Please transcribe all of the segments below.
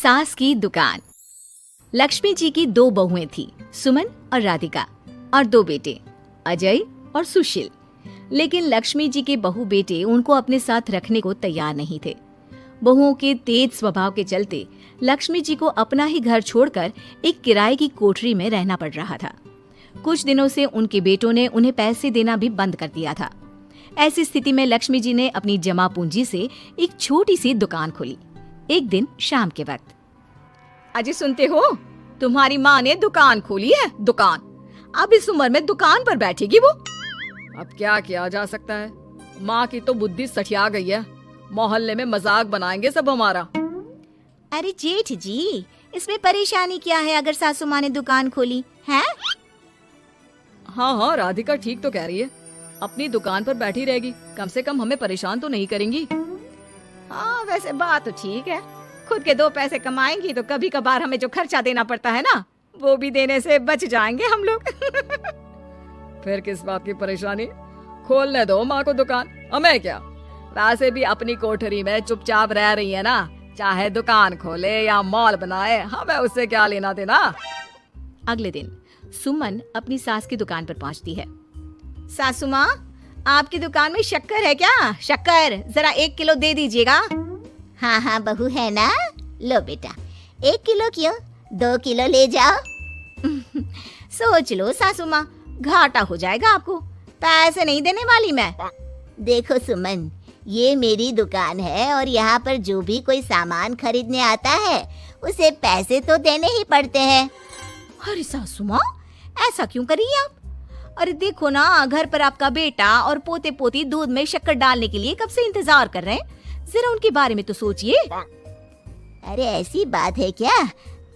सास की दुकान। लक्ष्मी जी की दो बहुएं थी, सुमन और राधिका, और दो बेटे, अजय और सुशील। लेकिन लक्ष्मी जी के बहू बेटे उनको अपने साथ रखने को तैयार नहीं थे। बहुओं के तेज स्वभाव के चलते लक्ष्मी जी को अपना ही घर छोड़कर एक किराए की कोठरी में रहना पड़ रहा था। कुछ दिनों से उनके बेटों ने उन्हें पैसे देना भी बंद कर दिया था। ऐसी स्थिति में लक्ष्मी जी ने अपनी जमा पूंजी से एक छोटी सी दुकान खोली। एक दिन शाम के वक्त, अजय सुनते हो, तुम्हारी माँ ने दुकान खोली है। दुकान अब इस उम्र में दुकान पर बैठेगी वो। अब क्या किया जा सकता है, माँ की तो बुद्धि सठिया गई है। मोहल्ले में मजाक बनाएंगे सब हमारा। अरे जेठ जी, इसमें परेशानी क्या है अगर सासू माँ ने दुकान खोली है? हाँ, राधिका ठीक तो कह रही है। अपनी दुकान पर बैठी रहेगी, कम से कम हमें परेशान तो नहीं करेंगी। हाँ, वैसे बात तो ठीक है। खुद के दो पैसे कमाएंगी तो कभी कभार हमें जो खर्चा देना पड़ता है ना, वो भी देने से बच जाएंगे हम लोग। फिर किस बात की परेशानी, खोलने दो माँ को दुकान, हमें क्या। वैसे भी अपनी कोठरी में चुपचाप रह रही है ना, चाहे दुकान खोले या मॉल बनाए, हमें उससे क्या लेना देना। अगले दिन सुमन अपनी सास की दुकान पर पहुंचती है। सासू माँ, आपकी दुकान में शक्कर है क्या? शक्कर जरा 1 किलो दे दीजिएगा। हाँ हाँ बहू है ना, लो बेटा 1 किलो क्यों, 2 किलो ले जाओ। सोच लो सासू माँ, घाटा हो जाएगा आपको, पैसे नहीं देने वाली मैं। देखो सुमन, ये मेरी दुकान है और यहाँ पर जो भी कोई सामान खरीदने आता है उसे पैसे तो देने ही पड़ते हैं। अरे सासू माँ, ऐसा क्यों करी आप? अरे देखो ना, घर पर आपका बेटा और पोते पोती दूध में शक्कर डालने के लिए कब से इंतजार कर रहे हैं, जरा उनके बारे में तो सोचिए। अरे ऐसी बात है क्या?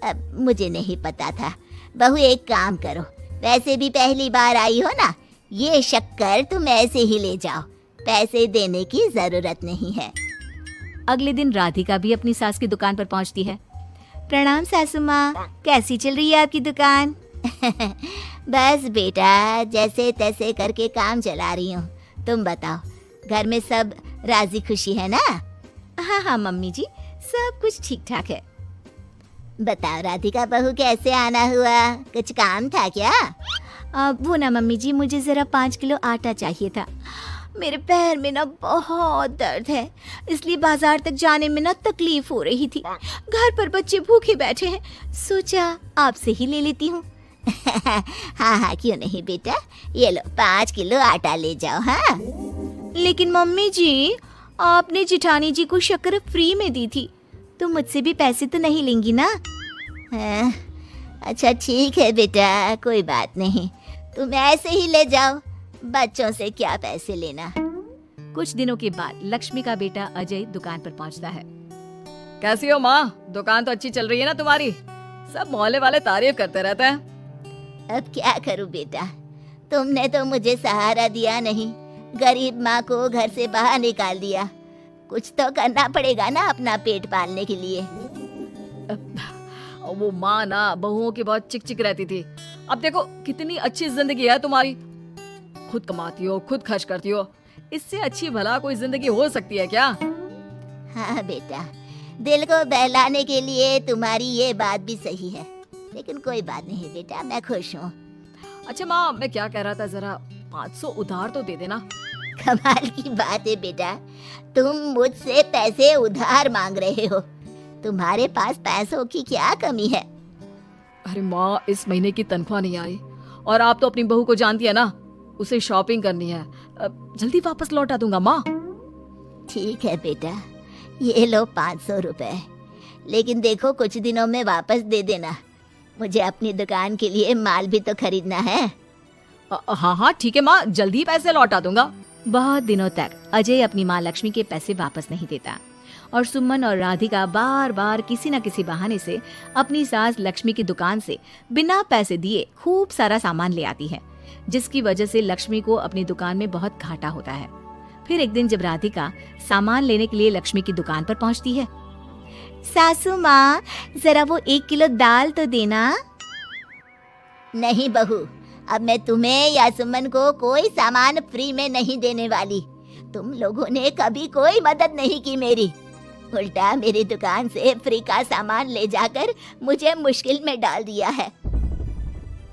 अब मुझे नहीं पता था। बहू एक काम करो, वैसे भी पहली बार आई हो ना, ये शक्कर तुम ऐसे ही ले जाओ, पैसे देने की जरूरत नहीं है। अगले दिन राधिका भी अपनी सास की दुकान पर पहुंचती है। प्रणाम सासू माँ, कैसी चल रही है आपकी दुकान? बस बेटा, जैसे तैसे करके काम चला रही हूँ। तुम बताओ, घर में सब राजी खुशी है ना? हाँ हाँ मम्मी जी, सब कुछ ठीक ठाक है। बताओ राधिका बहू, कैसे आना हुआ? कुछ काम था क्या? वो ना मम्मी जी, मुझे जरा 5 किलो आटा चाहिए था। मेरे पैर में ना बहुत दर्द है, इसलिए बाजार तक जाने में ना तकलीफ हो रही थी। घर पर बच्चे भूखे बैठे हैं, सोचा आपसे ही ले लेती हूँ। हाँ हाँ क्यों नहीं बेटा, ये लो 5 किलो आटा ले जाओ। हाँ लेकिन मम्मी जी, आपने जिठानी जी को शक्कर फ्री में दी थी, तो मुझसे भी पैसे तो नहीं लेंगी ना? हाँ, अच्छा ठीक है बेटा, कोई बात नहीं, तुम ऐसे ही ले जाओ, बच्चों से क्या पैसे लेना। कुछ दिनों के बाद लक्ष्मी का बेटा अजय दुकान पर पहुंचता है। कैसी हो माँ, दुकान तो अच्छी चल रही है ना तुम्हारी? सब मोहल्ले वाले तारीफ करते रहते हैं। अब क्या करूं बेटा, तुमने तो मुझे सहारा दिया नहीं, गरीब माँ को घर से बाहर निकाल दिया। कुछ तो करना पड़ेगा ना अपना पेट पालने के लिए। वो माँ ना बहुओं की बहुत चिक चिक रहती थी। अब देखो कितनी अच्छी जिंदगी है तुम्हारी, खुद कमाती हो, खुद खर्च करती हो, इससे अच्छी भला कोई जिंदगी हो सकती है क्या? हाँ बेटा, दिल को बहलाने के लिए तुम्हारी ये बात भी सही है, लेकिन कोई बात नहीं बेटा, मैं खुश हूँ। अच्छा माँ, मैं क्या कह रहा था, जरा 500 उधार तो दे देना। कमाल की बात है बेटा, तुम मुझसे पैसे उधार मांग रहे हो, तुम्हारे पास पैसों की क्या कमी है? अरे माँ, इस महीने की तनख्वाह नहीं आई और आप तो अपनी बहू को जानती है ना, उसे शॉपिंग करनी है, जल्दी वापस लौटा दूंगा माँ। ठीक है बेटा, ये लो 500 रुपए, लेकिन देखो कुछ दिनों में वापस दे देना, मुझे अपनी दुकान के लिए माल भी तो खरीदना है। हाँ हाँ ठीक है माँ, जल्दी पैसे लौटा दूंगा। बहुत दिनों तक अजय अपनी माँ लक्ष्मी के पैसे वापस नहीं देता और सुमन और राधिका बार बार किसी न किसी बहाने से अपनी सास लक्ष्मी की दुकान से बिना पैसे दिए खूब सारा सामान ले आती है, जिसकी वजह से लक्ष्मी को अपनी दुकान में बहुत घाटा होता है। फिर एक दिन जब राधिका सामान लेने के लिए लक्ष्मी की दुकान पर पहुंचती है। सासू माँ, जरा वो 1 किलो दाल तो देना। नहीं बहू, अब मैं तुम्हें या सुमन को कोई सामान फ्री में नहीं देने वाली। तुम लोगों ने कभी कोई मदद नहीं की मेरी। उल्टा मेरी दुकान से फ्री का सामान ले जाकर मुझे मुश्किल में डाल दिया है।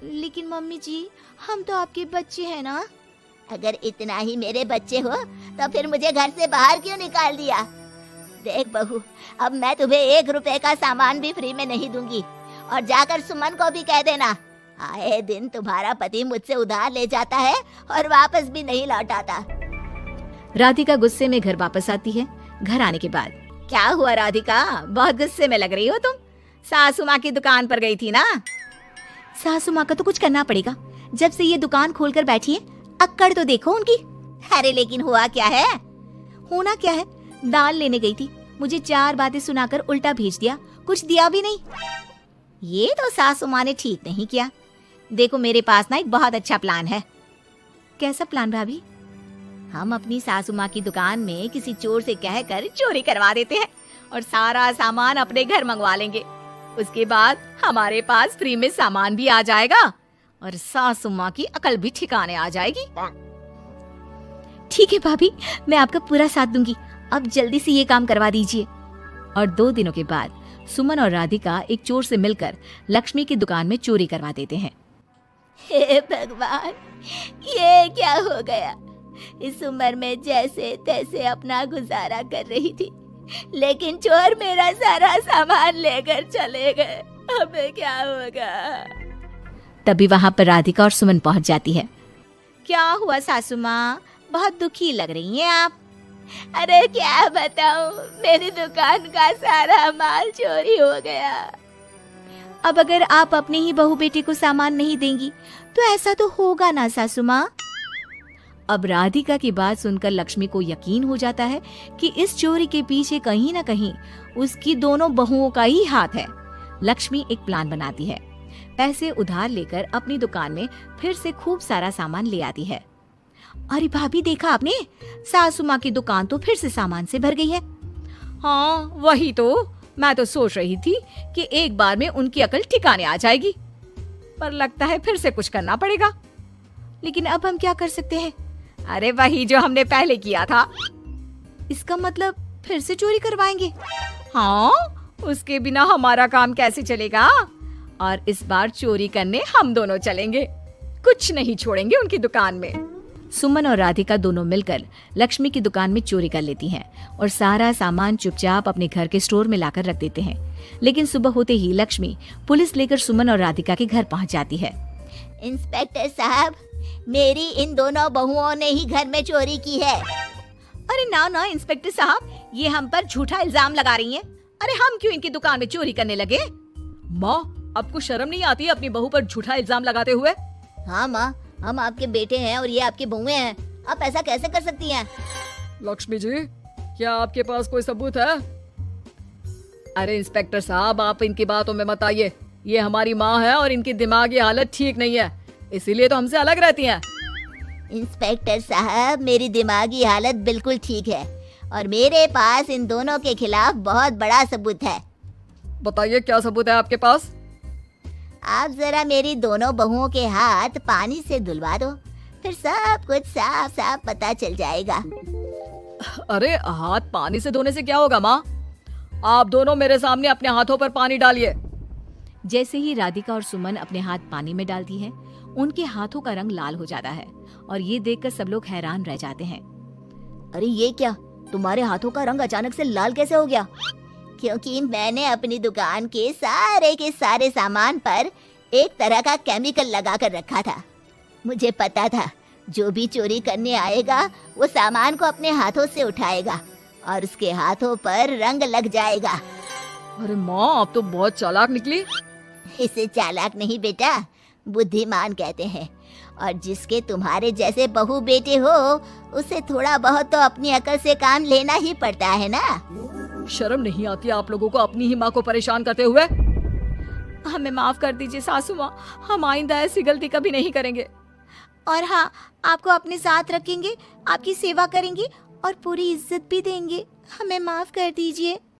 लेकिन मम्मी जी, हम तो आपके बच्चे हैं ना। अगर इतना ही मेरे बच्चे हो तो फिर मुझे घर से बाहर क्यों निकाल दिया? देख बहू, अब मैं तुम्हें 1 रुपए का सामान भी फ्री में नहीं दूंगी। और जाकर सुमन को भी कह देना, आए दिन तुम्हारा पति मुझसे उधार ले जाता है और वापस भी नहीं लौटाता। राधिका गुस्से में घर वापस आती है। घर आने के बाद, क्या हुआ राधिका, बहुत गुस्से में लग रही हो तुम? सासू माँ की दुकान पर गई थी ना? सासू माँ का तो कुछ करना पड़ेगा। जब से ये दुकान खोलकर बैठी है, अक्कड़ तो देखो उनकी। अरे लेकिन हुआ क्या है? होना क्या है, दाल लेने गई थी, मुझे 4 बातें सुनाकर उल्टा भेज दिया, कुछ दिया भी नहीं। ये तो सासू माँ ने ठीक नहीं किया। देखो मेरे पास ना एक बहुत अच्छा प्लान है। कैसा प्लान भाभी? हम अपनी सासू माँ की दुकान में किसी चोर से कहकर चोरी करवा देते हैं और सारा सामान अपने घर मंगवा लेंगे। उसके बाद हमारे पास फ्री में सामान भी आ जाएगा और सासू माँ की अकल भी ठिकाने आ जाएगी। ठीक है भाभी, मैं आपका पूरा साथ दूंगी। अब जल्दी से ये काम करवा दीजिए। और 2 दिनों के बाद सुमन और राधिका एक चोर से मिलकर लक्ष्मी की दुकान में चोरी करवा देते हैं। हे भगवान, ये क्या हो गया? इस उम्र में जैसे तैसे अपना गुजारा कर रही थी, लेकिन चोर मेरा सारा सामान लेकर चले गए। हमें क्या होगा? तभी वहाँ पर राधिका और सुमन पहुँच जाती है। क्या हुआ सासू माँ, बहुत दुखी लग रही हैं आप? अरे क्या बताऊं, मेरी दुकान का सारा माल चोरी हो गया। अब अगर आप अपने ही बहू बेटे को सामान नहीं देंगी तो ऐसा तो होगा ना सासू माँ। अब राधिका की बात सुनकर लक्ष्मी को यकीन हो जाता है कि इस चोरी के पीछे कहीं न कहीं उसकी दोनों बहुओं का ही हाथ है। लक्ष्मी एक प्लान बनाती है। पैसे उधार लेकर अपनी दुकान में फिर से खूब सारा सामान ले आती है। अरे भाभी, देखा आपने, सासू माँ की दुकान तो फिर से सामान से भर गई है। हाँ वही तो, मैं तो सोच रही थी कि एक बार में उनकी अकल ठिकाने आ जाएगी, पर लगता है फिर से कुछ करना पड़ेगा। लेकिन अब हम क्या कर सकते हैं? अरे वही जो हमने पहले किया था। इसका मतलब फिर से चोरी करवाएंगे? हाँ, उसके बिना हमारा काम कैसे चलेगा? और इस बार चोरी करने हम दोनों चलेंगे, कुछ नहीं छोड़ेंगे उनकी दुकान में। सुमन और राधिका दोनों मिलकर लक्ष्मी की दुकान में चोरी कर लेती हैं और सारा सामान चुपचाप अपने घर के स्टोर में लाकर रख देते हैं। लेकिन सुबह होते ही लक्ष्मी पुलिस लेकर सुमन और राधिका के घर पहुंच जाती है। इंस्पेक्टर साहब, मेरी इन दोनों बहुओं ने ही घर में चोरी की है। अरे ना ना इंस्पेक्टर साहब, ये हम पर झूठा इल्जाम लगा रही हैं। अरे हम क्यों इनकी दुकान में चोरी करने लगे? माँ, आपको शर्म नहीं आती अपनी बहू पर झूठा इल्जाम लगाते हुए? हाँ माँ, हम आपके बेटे हैं और ये आपकी बहुएं हैं, आप ऐसा कैसे कर सकती हैं? लक्ष्मी जी, क्या आपके पास कोई सबूत है? अरे इंस्पेक्टर साहब, आप इनकी बातों में मत आइए। ये हमारी माँ है और इनकी दिमागी हालत ठीक नहीं है, इसीलिए तो हमसे अलग रहती हैं। इंस्पेक्टर साहब, मेरी दिमागी हालत बिल्कुल ठीक है और मेरे पास इन दोनों के खिलाफ बहुत बड़ा सबूत है। बताइए क्या सबूत है आपके पास? आप जरा मेरी दोनों बहुओं के हाथ पानी से धुलवा दो, फिर सब कुछ साफ साफ पता चल जाएगा। अरे हाथ पानी से धोने से क्या होगा माँ? आप दोनों मेरे सामने अपने हाथों पर पानी डालिए। जैसे ही राधिका और सुमन अपने हाथ पानी में डालती हैं, उनके हाथों का रंग लाल हो जाता है और ये देखकर सब लोग हैरान रह जाते हैं। अरे ये क्या, तुम्हारे हाथों का रंग अचानक से लाल कैसे हो गया? क्योंकि मैंने अपनी दुकान के सारे सामान पर एक तरह का केमिकल लगा कर रखा था। मुझे पता था जो भी चोरी करने आएगा वो सामान को अपने हाथों से उठाएगा और उसके हाथों पर रंग लग जाएगा। अरे माँ, आप तो बहुत चालाक निकली। इसे चालाक नहीं बेटा, बुद्धिमान कहते हैं। और जिसके तुम्हारे जैसे बहू बेटे हो, उसे थोड़ा बहुत तो अपनी अकल से काम लेना ही पड़ता है ना। शर्म नहीं आती आप लोगों को अपनी ही माँ को परेशान करते हुए? हमें माफ कर दीजिए सासू माँ, हम आइंदा ऐसी गलती कभी नहीं करेंगे। और हाँ, आपको अपने साथ रखेंगे, आपकी सेवा करेंगे और पूरी इज्जत भी देंगे। हमें माफ कर दीजिए।